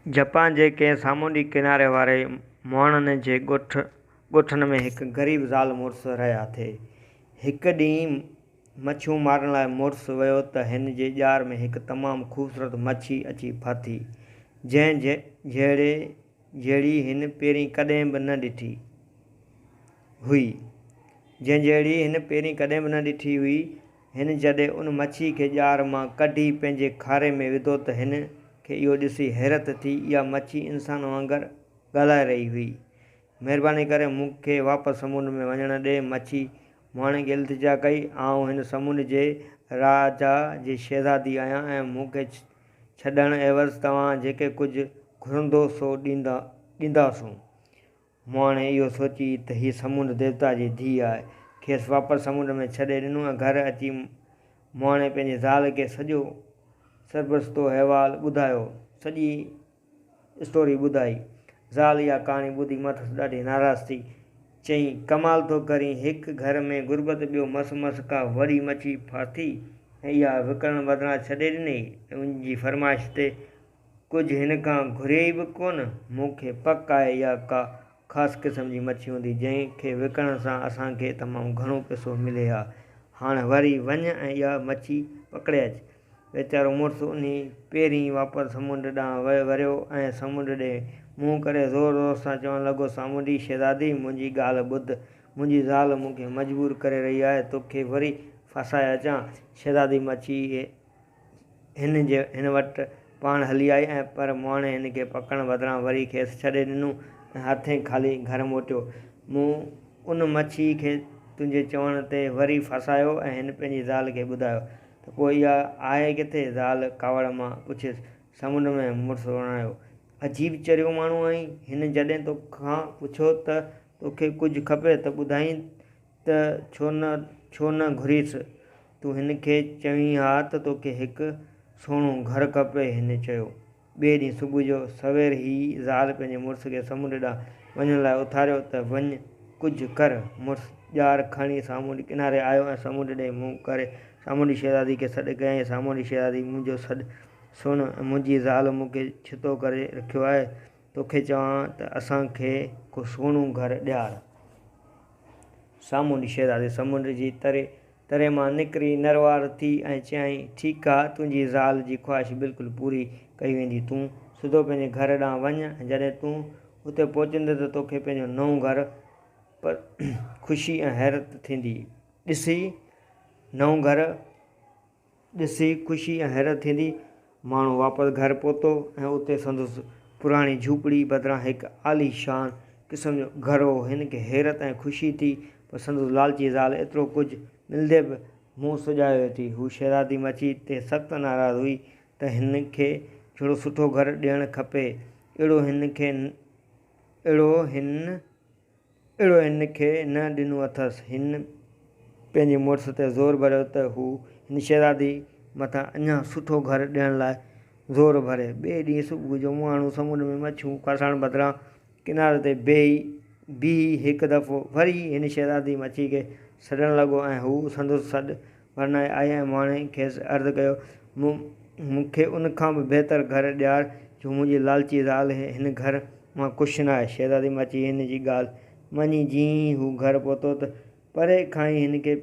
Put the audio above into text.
Japan जे कंहिं सामुंडी किनारे वारे मुहाणनि जे ॻोठनि में हिकु ग़रीब ज़ाल मुड़ुसु रहिया थे। हिकु ॾींहुं मच्छियूं मारण लाइ मुड़ुसु वियो त हिन जे ॼार में हिकु तमामु ख़ूबसूरत मच्छी अची फाथी, जहिड़ी हिन पहिरीं कॾहिं बि न ॾिठी हुई। हिन जॾहिं उन मच्छी खे ॼार मां कढी पंहिंजे खारे में विधो त हिन खे इहो ॾिसी हैरत थी। इहा मच्छी इंसान वांगुरु ॻाल्हाए रही हुई। महिरबानी करे मूंखे वापसि समुंड में वञण ॾे, मच्छी मुहाणे खे इल्तिजा कई। आउं हिन समुंड जे राजा जी शहज़ादी आहियां ऐं मूंखे छॾण एवज़ तव्हां जेके कुझु घुरंदो सो ॾींदासूं। मुहाणे इहो सोची त हीअ समुंड देवता जी धीउ आहे, खेसि वापसि समुंड में छॾे ॾिनो ऐं घर अची मुहाणे पंहिंजे ज़ाल खे सॼो सरबस्तो अहिवालु ॿुधायो, सॼी स्टोरी ॿुधाई। ज़ाल इहा कहाणी ॿुधी मथसि ॾाढी नाराज़ थी। चईं, कमाल थो करीं, हिकु घर में गुरबत ॿियो मस का वॾी मच्छी फाथी ऐं इहा विकिणण बदिरां छॾे ॾिनई। मुंहिंजी फरमाइश ते कुझु हिन खां घुरियई बि कोन। मूंखे पक आहे इहा का ख़ासि क़िस्म जी मच्छी हूंदी जंहिं खे विकिणण सां असांखे तमामु घणो पैसो मिले हा। हाणे वरी वञ ऐं इहा मच्छी पकिड़े अचु। वीचारो मुड़ुसु उन पहिरीं वापसि समुंड ॾांहुं वरियो ऐं समुंड ॾे मुंहुं करे ज़ोर ज़ोर सां चवणु लॻो, सामुंडी शहज़ादी, मुंहिंजी ॻाल्हि ॿुध। मुंहिंजी ज़ाल मूंखे मजबूर करे रही आहे, तोखे वरी फासाए अचां। शहज़ादी मच्छी हिन वटि पाण हली आई पर मुहाणे हिन खे पकड़ण बदिरां वरी खेसि छॾे ॾिनो ऐं हथे ख़ाली घर मोटियो। मूं उन मच्छी खे तुंहिंजे चवण ते वरी फासायो ऐं हिन पंहिंजी ज़ाल खे ॿुधायो त पोइ इहा आहे किथे? ज़ाल कावड़ मां पुछियसि। समुंड में, मुड़ुसु वणायो। अजीब चरियो माण्हू आहीं। हिन जॾहिं तोखां पुछियो त तोखे कुझु खपे त ॿुधाईं त छो न घुरीसि? तूं हिन खे चवीं हा त तोखे हिकु सुहिणो घरु खपे, हिन चयो। ॿिए ॾींहुं सुबुह जो सवेर ई ज़ाल पंहिंजे मुड़ुस खे समुंड ॾांहुं वञण लाइ उथारियो त वञ, कुझु कर। मुड़ुसु ॼार खणी सामुंडी किनारे आयो ऐं समुंड ॾे मुंहुं करे सामुंडी शहज़ादी खे सॾु कयईं। सामुंडी शहज़ादी, मुंहिंजो सॾु सुण। मुंहिंजी ज़ाल मूंखे छितो करे रखियो आहे। तोखे चवां त असांखे को सुहिणो घरु ॾियार। सामुंडी शहज़ादी समुंड जी तरे मां निकिरी नरवार थी ऐं चयाईं, ठीकु आहे, तुंहिंजी ज़ाल जी ख़्वाहिश बिल्कुलु पूरी कई वेंदी। तूं सिधो पंहिंजे घर ॾांहुं वञ ऐं जॾहिं तूं उते पहुचंदे त तोखे पंहिंजो नओं घरु पर ख़ुशी ऐं हैरत थींदी। ॾिसी ख़ुशी ऐं हैरत थींदी। माण्हू वापसि घर पहुतो ऐं उते संदसि पुराणी झूपड़ी बदिरां हिकु आलीशान क़िस्म जो घरु हो। हिन खे हैरत ऐं ख़ुशी थी, पर संदसि लालची ज़ाल एतिरो कुझु मिलंदे बि मुंहुं सुॼाए वेठी। हू शहज़ादी मच्छी ते सख़्तु नाराज़ हुई त हिन खे जहिड़ो सुठो घरु ॾियणु खपे, अहिड़ो हिन खे न ॾिनो अथसि। हिन पंहिंजे मुड़ुस ते ज़ोर भरियो त हू हिन शहज़ादी मथां अञा सुठो घरु ॾियण लाइ ज़ोर भरे। ॿिए ॾींहुं सुबुह जो मुहाणो समुंड में मच्छियूं फसाइण बदिरां किनारे ते बीही हिकु दफ़ो वरी हिन शहज़ादी मच्छी खे सॾणु लॻो ऐं हू संदसि सॾु भरण आई ऐं मुहाणे खेसि अर्ज़ु कयो, मूंखे उन खां बि बहितरु घरु ॾियार जो मुंहिंजी लालची ज़ाल हिन घर मां ख़ुशि न आहे। शहज़ादी मच्छी हिन जी ॻाल्हि मञी। जीअं हू घरु पहुतो त परे खां ई हिन खे